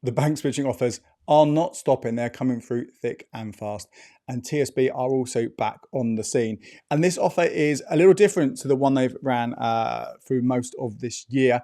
The bank switching offers are not stopping. They're coming through thick and fast. And TSB are also back on the scene. And this offer is a little different to the one they've ran through most of this year.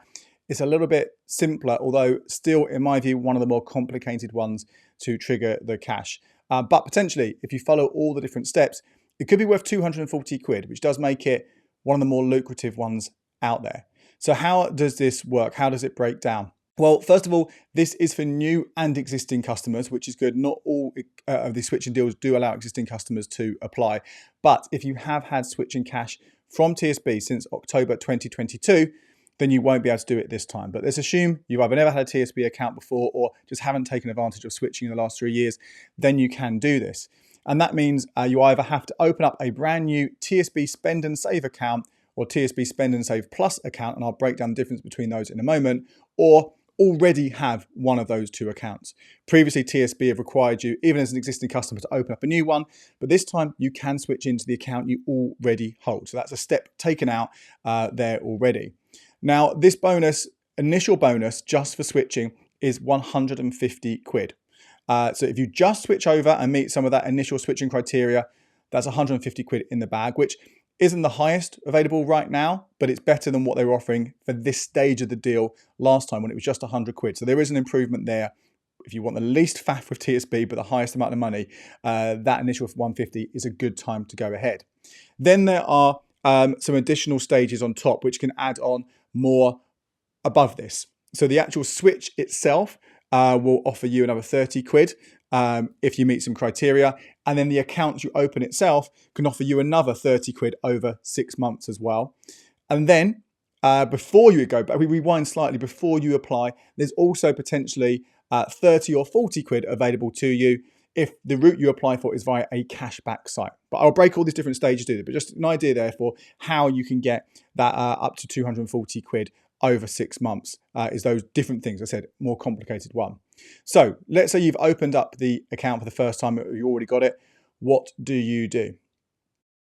It's a little bit simpler, although still, in my view, one of the more complicated ones to trigger the cash. But potentially, if you follow all the different steps, it could be worth 240 quid, which does make it one of the more lucrative ones out there. So how does this work? How does it break down? Well, first of all, this is for new and existing customers, which is good. Not all of these switching deals do allow existing customers to apply. But if you have had switching cash from TSB since October 2022, then you won't be able to do it this time. But let's assume you've either never had a TSB account before or just haven't taken advantage of switching in the last 3 years, then you can do this. And that means you either have to open up a brand new TSB Spend and Save account or TSB Spend and Save Plus account, and I'll break down the difference between those in a moment, or already have one of those two accounts. Previously, TSB have required you, even as an existing customer, to open up a new one, but this time you can switch into the account you already hold. So that's a step taken out there already. Now, this initial bonus just for switching is 150 quid. So if you just switch over and meet some of that initial switching criteria, that's 150 quid in the bag, which isn't the highest available right now, but it's better than what they were offering for this stage of the deal last time when it was just 100 quid. So there is an improvement there. If you want the least faff with TSB, but the highest amount of money, that initial 150 is a good time to go ahead. Then there are some additional stages on top, which can add on more above this. So the actual switch itself will offer you another 30 quid if you meet some criteria. And then the account you open itself can offer you another 30 quid over 6 months as well. And then before you go back, we rewind slightly, before you apply, there's also potentially 30 or 40 quid available to you if the route you apply for is via a cashback site. But I'll break all these different stages do that, but just an idea there for how you can get that up to 240 quid over 6 months is those different things. I said, more complicated one. So let's say you've opened up the account for the first time, you already got it. What do?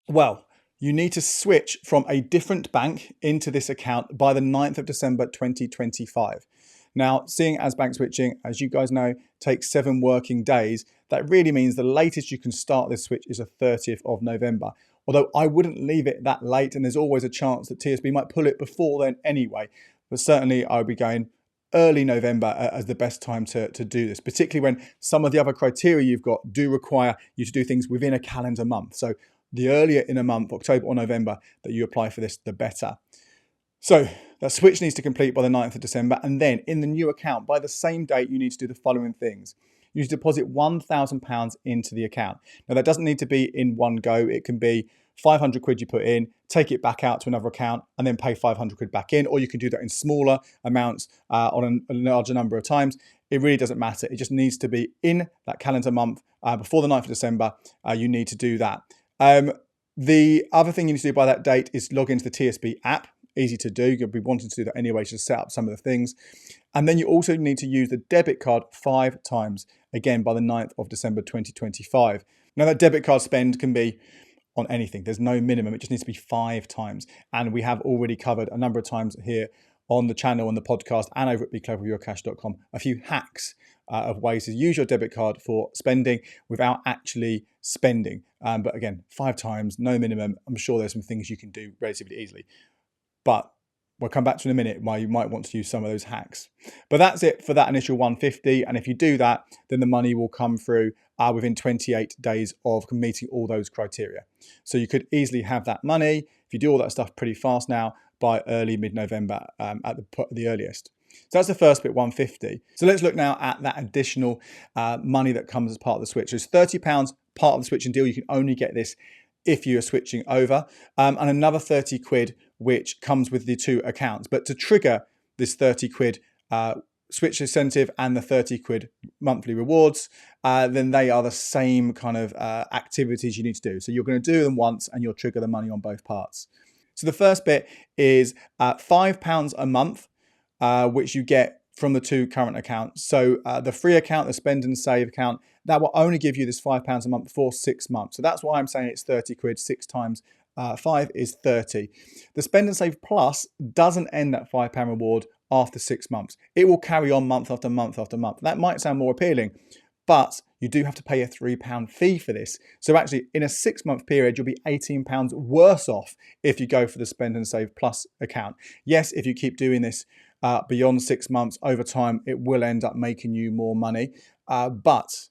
Well, you need to switch from a different bank into this account by the 9th of December 2025. Now, seeing as bank switching, as you guys know, takes 7 working days, that really means the latest you can start this switch is the 30th of November. Although I wouldn't leave it that late, and there's always a chance that TSB might pull it before then anyway. But certainly I would be going early November as the best time to do this, particularly when some of the other criteria you've got do require you to do things within a calendar month. So the earlier in a month, October or November, that you apply for this, the better. So that switch needs to complete by the 9th of December. And then in the new account, by the same date, you need to do the following things. You need to deposit £1,000 into the account. Now, that doesn't need to be in one go. It can be 500 quid you put in, take it back out to another account, and then pay 500 quid back in. Or you can do that in smaller amounts on a larger number of times. It really doesn't matter. It just needs to be in that calendar month before the 9th of December. You need to do that. The other thing you need to do by that date is log into the TSB app. Easy to do. You'll be wanting to do that anyway to set up some of the things. And then you also need to use the debit card 5 times, again, by the 9th of December 2025. Now, that debit card spend can be on anything. There's no minimum. It just needs to be 5 times. And we have already covered a number of times here on the channel, on the podcast, and over at becleverwithyourcash.com, a few hacks of ways to use your debit card for spending without actually spending. But again, 5 times, no minimum. I'm sure there's some things you can do relatively easily. But we'll come back to in a minute why you might want to use some of those hacks. But that's it for that initial 150. And if you do that, then the money will come through within 28 days of meeting all those criteria. So you could easily have that money, if you do all that stuff pretty fast now, by early mid-November at the earliest. So that's the first bit, 150. So let's look now at that additional money that comes as part of the switch. So it's £30 part of the switching deal. You can only get this if you are switching over, and another 30 quid which comes with the 2 accounts. But to trigger this 30 quid switch incentive and the 30 quid monthly rewards, then they are the same kind of activities you need to do. So you're going to do them once and you'll trigger the money on both parts. So the first bit is £5 a month, which you get from the 2 current accounts. So the free account, the spend and save account, that will only give you this £5 a month for 6 months. So that's why I'm saying it's 30 quid, 6 times 5 is 30. The spend and save plus doesn't end that £5 reward after 6 months. It will carry on month after month after month. That might sound more appealing, but you do have to pay a £3 fee for this. So actually, in a 6-month period, you'll be £18 worse off if you go for the Spend and Save Plus account. Yes, if you keep doing this beyond 6 months, over time, it will end up making you more money. But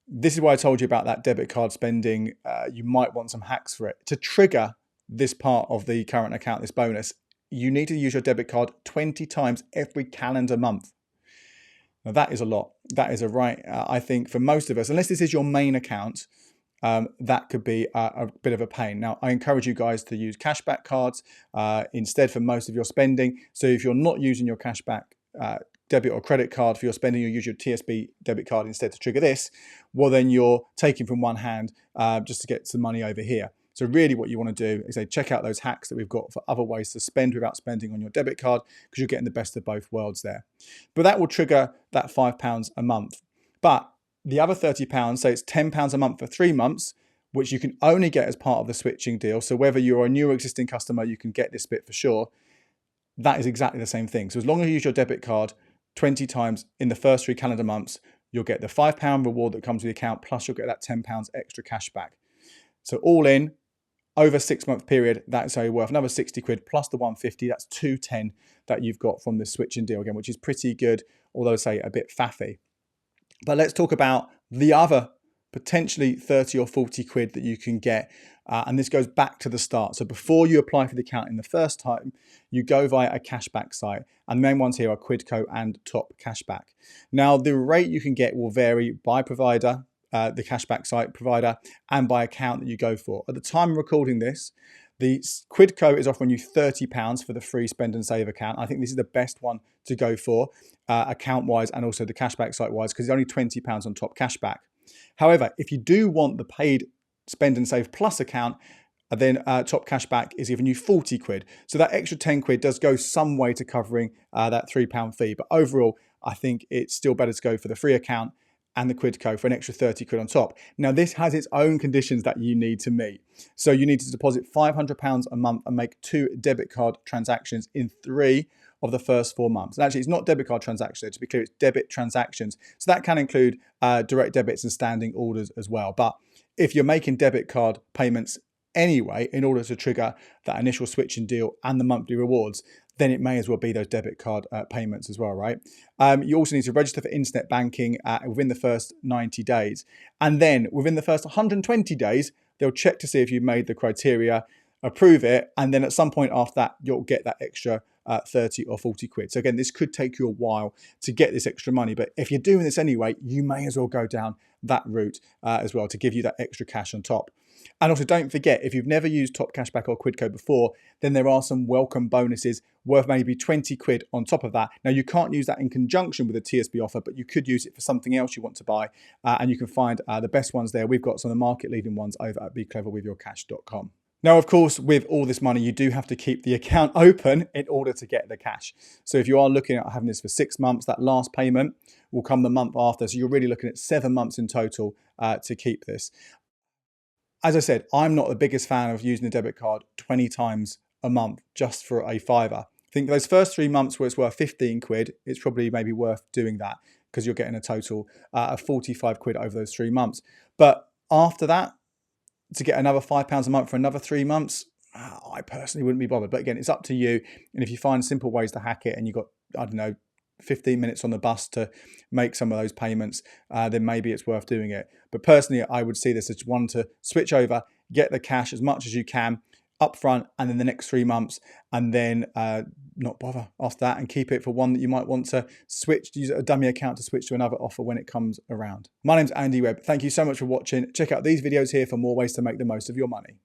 this is why I told you about that debit card spending. You might want some hacks for it. To trigger this part of the current account, this bonus, you need to use your debit card 20 times every calendar month. Now that is a lot. That is I think for most of us, unless this is your main account, that could be a bit of a pain. Now, I encourage you guys to use cashback cards instead for most of your spending. So if you're not using your cashback debit or credit card for your spending, you use your TSB debit card instead to trigger this, well, then you're taking from one hand just to get some money over here. So really what you want to do is check out those hacks that we've got for other ways to spend without spending on your debit card, because you're getting the best of both worlds there. But that will trigger that £5 a month. But the other £30, so it's £10 a month for 3 months, which you can only get as part of the switching deal. So whether you're a new or existing customer, you can get this bit for sure. That is exactly the same thing. So as long as you use your debit card 20 times in the first 3 calendar months, you'll get the £5 reward that comes with the account, plus you'll get that £10 extra cash back. So all in, over a 6-month period, that's only worth another 60 quid plus the 150. That's 210 that you've got from this switching deal again, which is pretty good, although say a bit faffy. But let's talk about the other potentially 30 or 40 quid that you can get. And this goes back to the start. So before you apply for the account in the first time, you go via a cashback site. And the main ones here are Quidco and Top Cashback. Now, the rate you can get will vary by provider, the cashback site provider, and by account that you go for. At the time of recording this, the Quidco is offering you £30 for the free Spend and Save account. I think this is the best one to go for account-wise and also the cashback site-wise, because it's only £20 on Top Cashback. However, if you do want the paid Spend and Save Plus account, then Top Cashback is giving you 40 quid. So that extra 10 quid does go some way to covering that £3 fee. But overall, I think it's still better to go for the free account and the Quidco for an extra 30 quid on top. Now, this has its own conditions that you need to meet. So you need to deposit £500 a month and make 2 debit card transactions in 3 of the first 4 months. And actually, it's not debit card transactions. To be clear, it's debit transactions. So that can include direct debits and standing orders as well. But if you're making debit card payments anyway, in order to trigger that initial switching deal and the monthly rewards, then it may as well be those debit card payments as well, right? You also need to register for internet banking within the first 90 days. And then within the first 120 days, they'll check to see if you've made the criteria, approve it, and then at some point after that, you'll get that extra 30 or 40 quid. So again, this could take you a while to get this extra money, but if you're doing this anyway, you may as well go down that route as well to give you that extra cash on top. And also don't forget, if you've never used Top Cashback or Quidco before, then there are some welcome bonuses worth maybe 20 quid on top of that. Now, you can't use that in conjunction with a TSB offer, but you could use it for something else you want to buy. And you can find the best ones there. We've got some of the market leading ones over at becleverwithyourcash.com. Now, of course, with all this money, you do have to keep the account open in order to get the cash. So if you are looking at having this for 6 months, that last payment will come the month after. So you're really looking at 7 months in total to keep this. As I said, I'm not the biggest fan of using a debit card 20 times a month just for a fiver. I think those first 3 months where it's worth 15 quid, it's probably maybe worth doing that because you're getting a total of 45 quid over those 3 months. But after that, to get another £5 a month for another 3 months, I personally wouldn't be bothered. But again, it's up to you. And if you find simple ways to hack it and you've got, I don't know, 15 minutes on the bus to make some of those payments, then maybe it's worth doing it. But personally, I would see this as one to switch over, get the cash as much as you can up front and then the next 3 months, and then not bother after that and keep it for one that you might want to switch, use a dummy account to switch to another offer when it comes around. My name's Andy Webb. Thank you so much for watching. Check out these videos here for more ways to make the most of your money.